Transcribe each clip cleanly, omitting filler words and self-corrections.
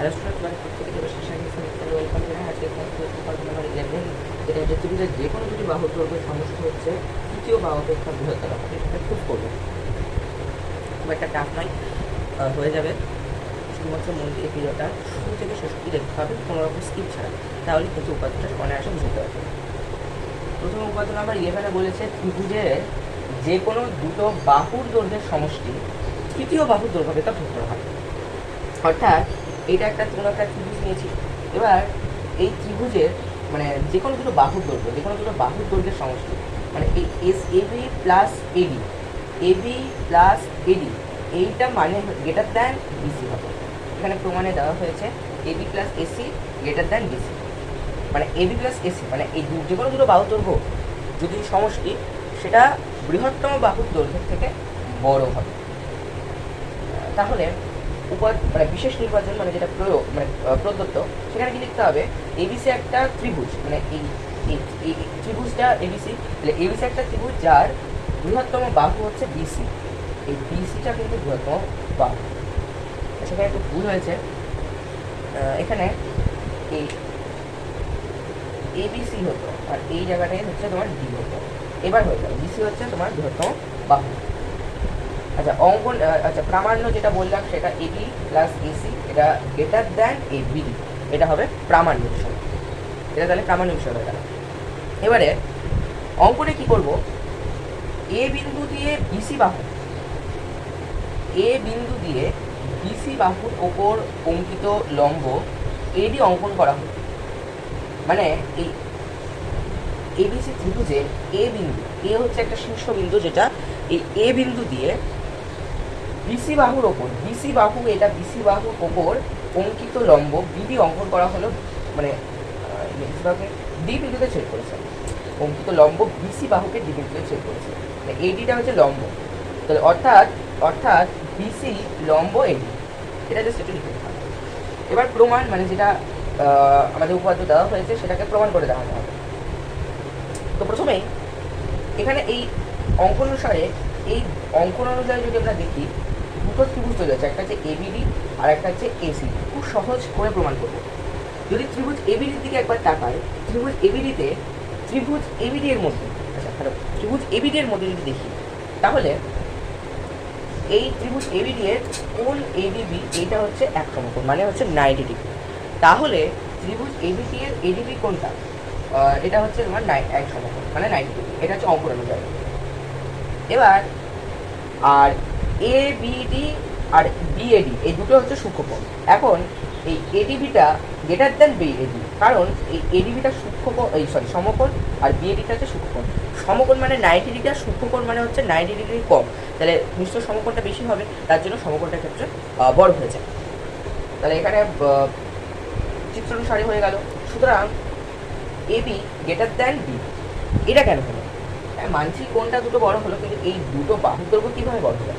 Hello student, তোমাদের প্রত্যেকে দেবের শেষে সেমিস্টারে ওয়েলকাম জানাই। আজকে উপাত্ত নাম্বার 11, যেটা হচ্ছে ত্রিভুজের যে কোনো দুটি বাহুর দৈর্ঘ্যের সমষ্টি হচ্ছে তৃতীয় বাহু অপেক্ষা বৃহত্তর হবে। এটা খুব করবে, খুব একটা টাফ নয়, হয়ে যাবে। শুধুমাত্র মন দিয়ে এই ভিডিওটা শুরু থেকে শেষ অবধি দেখতে হবে, কোনো রকম স্কিপ ছাড়া, তাহলে কিন্তু উপাত্তটা অনায়াসে বুঝতে পারবে। প্রথম উপাত্ত নাম্বার 11 বলেছে ত্রিভুজের যে কোনো দুটো বাহুর দৈর্ঘ্যের সমষ্টি তৃতীয় বাহুর দৈর্ঘ্য অপেক্ষা বৃহত্তর হয়। অর্থাৎ এটা একটা কোনো একটা ত্রিভুজ নিয়েছি। এবার এই ত্রিভুজের মানে যে কোনো দুটো বাহুর দৈর্ঘ্য, যে কোনো দুটো বাহুর দৈর্ঘ্যের সমষ্টি, মানে এই এবি প্লাস এডি, এবি প্লাস এডি, এইটা মানে গ্রেটার দ্যান বিসি হবে। এখানে প্রমাণে দেওয়া হয়েছে AB plus AC greater than BC, মানে এবি প্লাস এসি মানে এই যে কোনো দুটো বাহুর দৈর্ঘ্য যদি সমষ্টি, সেটা বৃহত্তম বাহুর দৈর্ঘ্যের থেকে বড় হবে। তাহলে মানে বিশেষ নির্বাচন মানে যেটা প্রয়োগ মানে প্রদত্ত, সেখানে কি লিখতে হবে? এবিসি একটা ত্রিভুজ, মানে এই ত্রিভুজটা এবিসি, তাহলে এবিসি একটা ত্রিভুজ যার বৃহত্তম বাহু হচ্ছে বিসি। এই বিসিটা কিন্তু বৃহত্তম বাহু। সেখানে একটু ভুল হয়েছে, এখানে এই এবিসি হতো আর এই জায়গাটায় হচ্ছে তোমার ডি হতো। এবার হয়ে যাবে বিসি হচ্ছে তোমার বৃহত্তম বাহু। আচ্ছা, অঙ্কন আচ্ছা প্রামাণ্য যেটা বললাম সেটা এবি প্লাস এসি, এটা গ্রেটার দ্যান এবিডি, এটা হবে প্রামাণ্য বিষয়। এটা তাহলে প্রামাণ্য বিষয় হয়ে গেল। এবারে অঙ্কনে কি করব? এ বিন্দু দিয়ে বিসি বাহু, এ বিন্দু দিয়ে বিসি বাহুর ওপর অঙ্কিত লম্ব এডি অঙ্কন করা হবে। মানে এই এবিসি ত্রিভুজে এ বিন্দু, এ হচ্ছে একটা শীর্ষবিন্দু, যেটা এই এ বিন্দু দিয়ে বিসি বাহুর ওপর, বিসি বাহু, এটা বিসি বাহুর ওপর অঙ্কিত লম্ব বিডি অঙ্কন করা হলো। মানে বিসি বাহুকে ডি বিন্দুতে ছেদ করেছে, অঙ্কিত লম্ব বিসি বাহুকে ডি বিন্দুতে ছেদ করেছে, মানে এডিটা হচ্ছে লম্ব। তাহলে অর্থাৎ বিসি লম্ব এডি, এটা জাস্ট একটু লিখে দিতে হবে। এবার প্রমাণ মানে যেটা আমাদের উপাত্ত দেওয়া হয়েছে সেটাকে প্রমাণ করে দেখাতে হবে। তো প্রথমেই এখানে এই অঙ্কন অনুসারে, এই অঙ্কন অনুযায়ী যদি আমরা দেখি, দুটো ত্রিভুজ তৈরি হচ্ছে, একটা হচ্ছে এবিডি আর একটা হচ্ছে এসি। খুব সহজ করে প্রমাণ করবো। যদি ত্রিভুজ এবিডির দিকে একবার তাকায়, ত্রিভুজ এবিডি এর মধ্যে, আচ্ছা হ্যালো, ত্রিভুজ এবিডি এর মধ্যে যদি দেখি, তাহলে এই ত্রিভুজ এবিডি এর কোণ এডিবি, এইটা হচ্ছে এক সমকোণ, মানে হচ্ছে 90 ডিগ্রি। তাহলে ত্রিভুজ এবিডি এর এডিবি কোণটা, এটা হচ্ছে তোমার এক সমকোণ, মানে 90 ডিগ্রি। এটা হচ্ছে অঙ্কন অনুযায়ী। এবার আর এ বিডি আর বিএডি, এই দুটো হচ্ছে সূক্ষ্মকোণ। এখন এই এডিবিটা গ্রেটার দ্যান বিএডি, কারণ এই এডিবিটা সূক্ষ্মকোণ, সমকোণ, আর বিএডিটা হচ্ছে সূক্ষ্মকোণ। সমকোণ মানে 90 ডিগ্রি, আর সূক্ষ্মকোণ মানে হচ্ছে 90 ডিগ্রি কম, তাহলে নিশ্চয় সমকোণটা বেশি হবে, তার জন্য সমকোণটার ক্ষেত্রে বড় হয়ে যায়। তাহলে এখানে চিত্র অনুসারে হয়ে গেল। সুতরাং এবি গ্রেটার দ্যান বি, এটা কেন হলো? মানছি কোনটা দুটো বড় হলো, কিন্তু এই দুটো বাহুর দৈর্ঘ্য কীভাবে বড় হলো?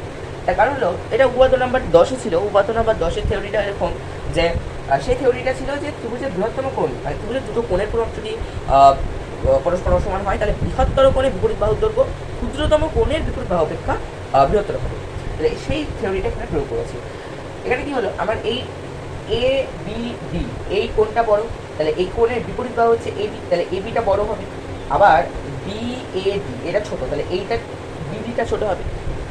তার কারণ হলো, এটা উপাত্ত নাম্বার 10-এ ছিল। উপাত্ত নাম্বার 10-এর থিওরিটা এরকম যে, সেই থিওরিটা ছিল যে ত্রিভুজের বৃহত্তম কোণ, মানে ত্রিভুজের দুটো কোণের কোণ যদি পরস্পর সমান হয়, তাহলে বৃহত্তর কোণের বিপরীত বাহুর দৈর্ঘ্য ক্ষুদ্রতম কোণের বিপরীত বাহু অপেক্ষা বৃহত্তর হবে। তাহলে সেই থিওরিটা এখানে প্রয়োগ করেছি। এখানে কি হলো, আমার এই এ বি ডি, এই কোণটা বড়, তাহলে এই কোণের বিপরীত বাহু হচ্ছে এবি, তাহলে এবিটা বড় হবে। আবার বি এ ডি, এটা ছোট, তাহলে এইটা বিডিটা ছোট হবে।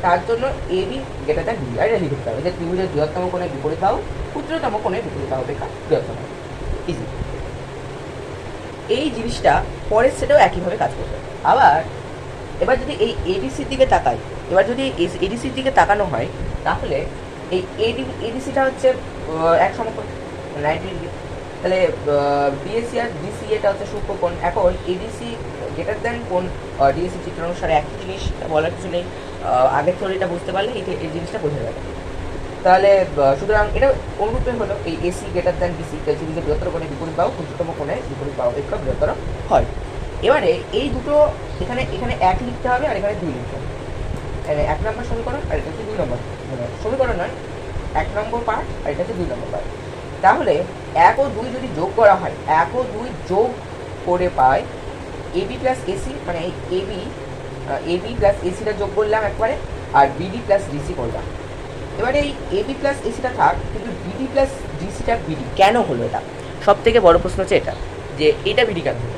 তার জন্য এবি গ্রেটার দ্যান বি, আর এটা লিখতে হবে যে ত্রিভুজের বৃহত্তম কোণের বিপরীত বাহু ক্ষুদ্রতম কোণের বিপরীত বাহু অপেক্ষা বৃহত্তম। ইজি। এই জিনিসটা পরের সেটাও একইভাবে কাজ করবে। আবার এবার যদি এই এডিসির দিকে তাকাই, এবার যদি এডিসির দিকে তাকানো হয়, তাহলে এই এডিসিটা হচ্ছে এক সমকোণ 90 ডিগ্রি, তাহলে বিএসি আর ডিসি এটা হচ্ছে সূক্ষ্মকোণ। এখন এডিসি গ্রেটার দ্যান কোণ ডিএসি চিত্র অনুসারে একই জিনিস, বলার কিছু নেই। আগের থিওরিটা বুঝতে পারলে এই জিনিসটা বোঝা যাবে। তাহলে সুতরাং এটা অনুরূপে হলো এই এসি গ্রেটার দ্যান বিসি, ত্রিভুজের বৃহত্তর কোণের বিপরীত বাহু ক্ষুদ্রতম কোণের বিপরীত বাহু অপেক্ষা বৃহত্তর হয়। এবারে এই দুটো এখানে এক লিখতে হবে আর এখানে 2 লিখতে হবে। 1 নম্বর সমীকরণ আর এটা হচ্ছে 2 নম্বর, মানে সমীকরণ নয়, 1 নম্বর পার্ট আর এটা হচ্ছে 2 নম্বর পার্ট। তাহলে 1 ও 2 যদি যোগ করা হয়, 1 ও 2 যোগ করে পায় এবি প্লাস এসি, মানে এবি প্লাস এসিটা যোগ করলাম একবারে, আর বিডি প্লাস ডিসি করলাম। এবারে এই এবি প্লাস এসিটা থাক, কিন্তু বিডি প্লাস ডিসিটা বিডি কেন হলো? এটা সব থেকে বড় প্রশ্ন হচ্ছে এটা, যে এটা বিডি কেন হলো?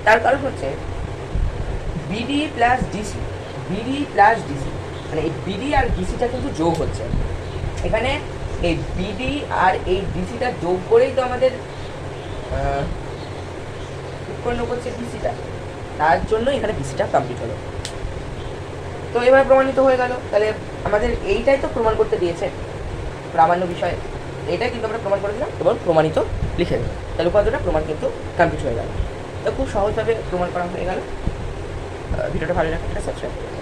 তার কারণ হচ্ছে BD plus DC, BD plus DC মানে এই বিডি আর ডিসিটা কিন্তু যোগ হচ্ছে এখানে। এই বিডি আর এই ডিসিটা যোগ করেই তো আমাদের উৎপন্ন করছে ডিসিটা, তার জন্য এখানে ডিসিটা কমপ্লিট হলো। তো এবার প্রমাণিত হয়ে গেল। তাহলে আমাদের এইটাই তো প্রমাণ করতে দিয়েছে প্রামাণ্য বিষয়ে, এটাই কিন্তু আমরা প্রমাণ করে দিলাম এবং প্রমাণিত লিখে দিলাম। তাহলে উপাদানটা প্রমাণ কিন্তু কমপ্লিট হয়ে গেল। তো খুব সহজভাবে প্রমাণ করা হয়ে গেল। ভিডিওটা ভালো লাগে একটা সাবস্ক্রাইব করুন।